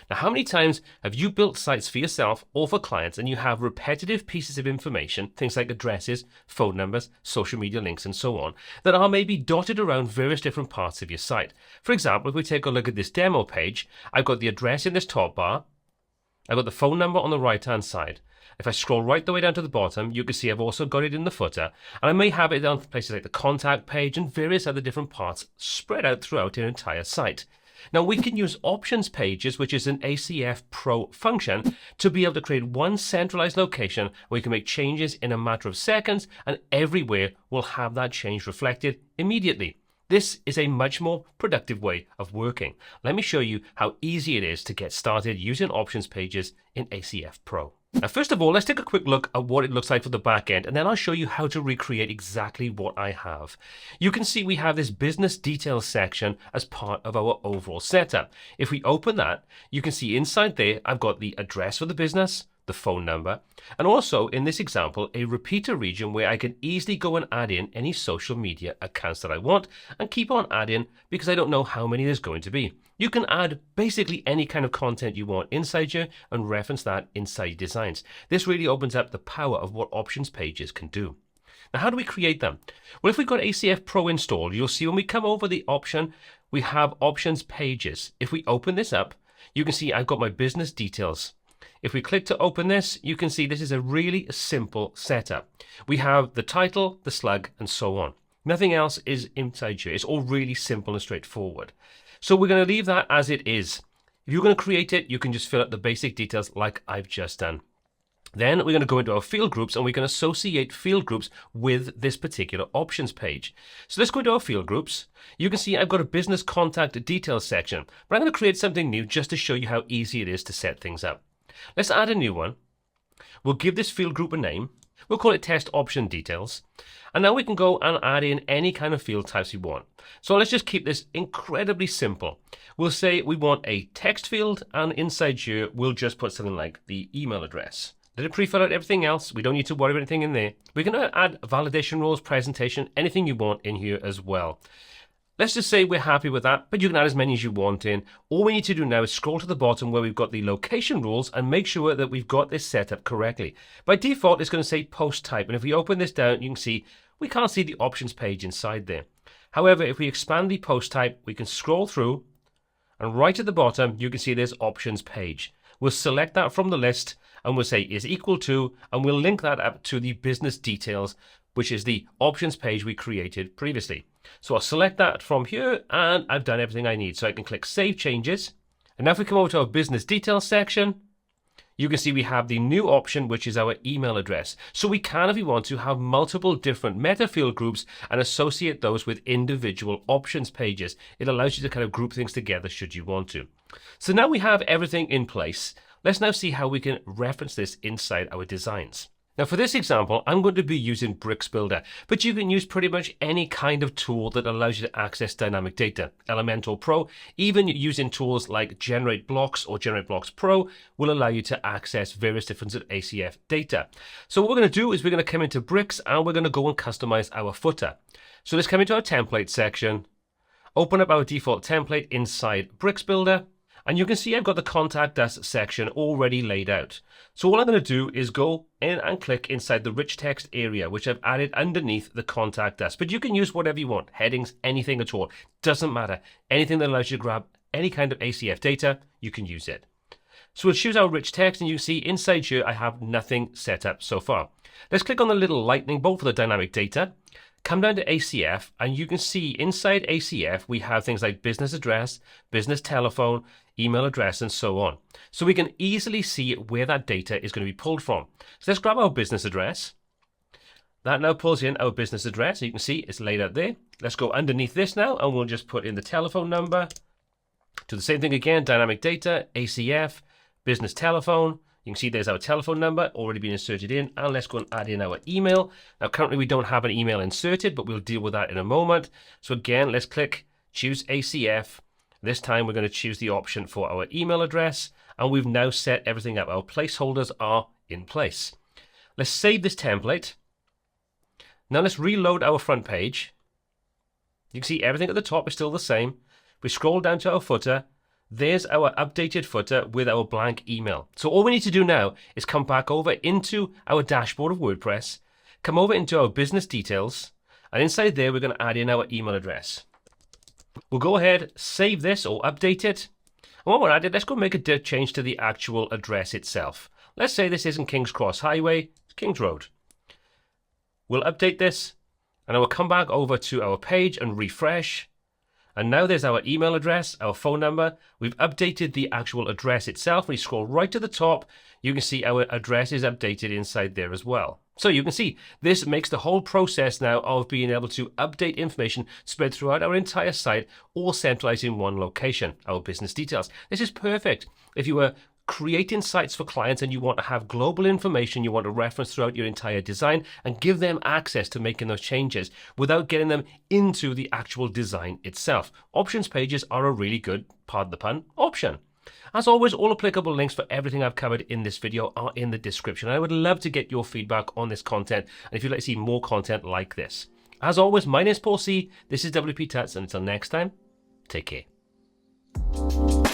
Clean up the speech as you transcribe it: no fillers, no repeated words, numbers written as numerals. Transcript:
Now, how many times have you built sites for yourself or for clients and you have repetitive pieces of information, things like addresses, phone numbers, social media links, and so on, that are maybe dotted around various different parts of your site? For example, if we take a look at this demo page, I've got the address in this top bar, I've got the phone number on the right-hand side. If I scroll right the way down to the bottom, you can see I've also got it in the footer, and I may have it on places like the contact page and various other different parts spread out throughout an entire site. Now, we can use Options Pages, which is an ACF Pro function, to be able to create one centralized location where you can make changes in a matter of seconds, and everywhere will have that change reflected immediately. This is a much more productive way of working. Let me show you how easy it is to get started using Options Pages in ACF Pro. Now, first of all, let's take a quick look at what it looks like for the back end, and then I'll show you how to recreate exactly what I have. You can see we have this business details section as part of our overall setup. If we open that, you can see inside there, I've got the address for the business, the phone number, and also in this example, a repeater region where I can easily go and add in any social media accounts that I want and keep on adding because I don't know how many there's going to be. You can add basically any kind of content you want inside here and reference that inside your designs. This really opens up the power of what Options Pages can do. Now, how do we create them? Well, if we've got ACF Pro installed, you'll see when we come over the option, we have Options Pages. If we open this up, you can see I've got my business details. If we click to open this, you can see this is a really simple setup. We have the title, the slug, and so on. Nothing else is inside here. It's all really simple and straightforward. So we're going to leave that as it is. If you're going to create it, you can just fill out the basic details like I've just done. Then we're going to go into our field groups and we can associate field groups with this particular options page. So let's go into our field groups. You can see I've got a business contact details section, but I'm going to create something new just to show you how easy it is to set things up. Let's add a new one. We'll give this field group a name. We'll call it test option details. And now we can go and add in any kind of field types we want. So let's just keep this incredibly simple. We'll say we want a text field, and inside here, we'll just put something like the email address. Let it pre-fill out everything else. We don't need to worry about anything in there. We can add validation rules, presentation, anything you want in here as well. Let's just say we're happy with that, but you can add as many as you want in. All we need to do now is scroll to the bottom where we've got the location rules and make sure that we've got this set up correctly. By default, it's going to say post type, and if we open this down, you can see we can't see the options page inside there. However, if we expand the post type, we can scroll through, and right at the bottom, you can see there's options page. We'll select that from the list, and we'll say is equal to, and we'll link that up to the business details, which is the options page we created previously. So I'll select that from here, and I've done everything I need. So I can click Save Changes. And now if we come over to our business details section, you can see we have the new option, which is our email address. So we can, if we want to, have multiple different meta field groups and associate those with individual options pages. It allows you to kind of group things together should you want to. So now we have everything in place. Let's now see how we can reference this inside our designs. Now for this example, I'm going to be using Bricks Builder, but you can use pretty much any kind of tool that allows you to access dynamic data. Elementor Pro, even using tools like Generate Blocks or Generate Blocks Pro will allow you to access various different ACF data. So what we're going to do is we're going to come into Bricks and we're going to go and customize our footer. So let's come into our template section, open up our default template inside Bricks Builder, and you can see I've got the Contact Us section already laid out. So all I'm going to do is go in and click inside the rich text area, which I've added underneath the Contact Us. But you can use whatever you want, headings, anything at all. Doesn't matter. Anything that allows you to grab any kind of ACF data, you can use it. So we'll choose our rich text, and you can see inside here I have nothing set up so far. Let's click on the little lightning bolt for the dynamic data. Come down to ACF, and you can see inside ACF we have things like business address, business telephone, email address, and so on. So we can easily see where that data is going to be pulled from. So let's grab our business address. That now pulls in our business address. You can see it's laid out there. Let's go underneath this now, and we'll just put in the telephone number. Do the same thing again, dynamic data, ACF, business telephone. You can see there's our telephone number already been inserted in, and let's go and add in our email. Now currently we don't have an email inserted, but we'll deal with that in a moment. So again, let's click choose ACF. This time we're going to choose the option for our email address, and we've now set everything up. Our placeholders are in place. Let's save this template. Now let's reload our front page. You can see everything at the top is still the same. We scroll down to our footer. there's our updated footer with our blank email. So all we need to do now is come back over into our dashboard of WordPress, come over into our business details, and inside there we're going to add in our email address. We'll go ahead, save this or update it. And while we're at it, let's go make a change to the actual address itself. Let's say this isn't King's Cross Highway, it's King's Road. We'll update this, and I will come back over to our page and refresh. And now there's our email address, our phone number. We've updated the actual address itself. When you scroll right to the top, you can see our address is updated inside there as well. So you can see this makes the whole process now of being able to update information spread throughout our entire site, all centralized in one location, our business details. This is perfect if you were creating sites for clients and you want to have global information you want to reference throughout your entire design and give them access to making those changes without getting them into the actual design itself. Options pages are a really good, pardon the pun, option. As always, all applicable links for everything I've covered in this video are in the description. I would love to get your feedback on this content and if you'd like to see more content like this. As always, my name is Paul C. This is WPTuts, and until next time, take care.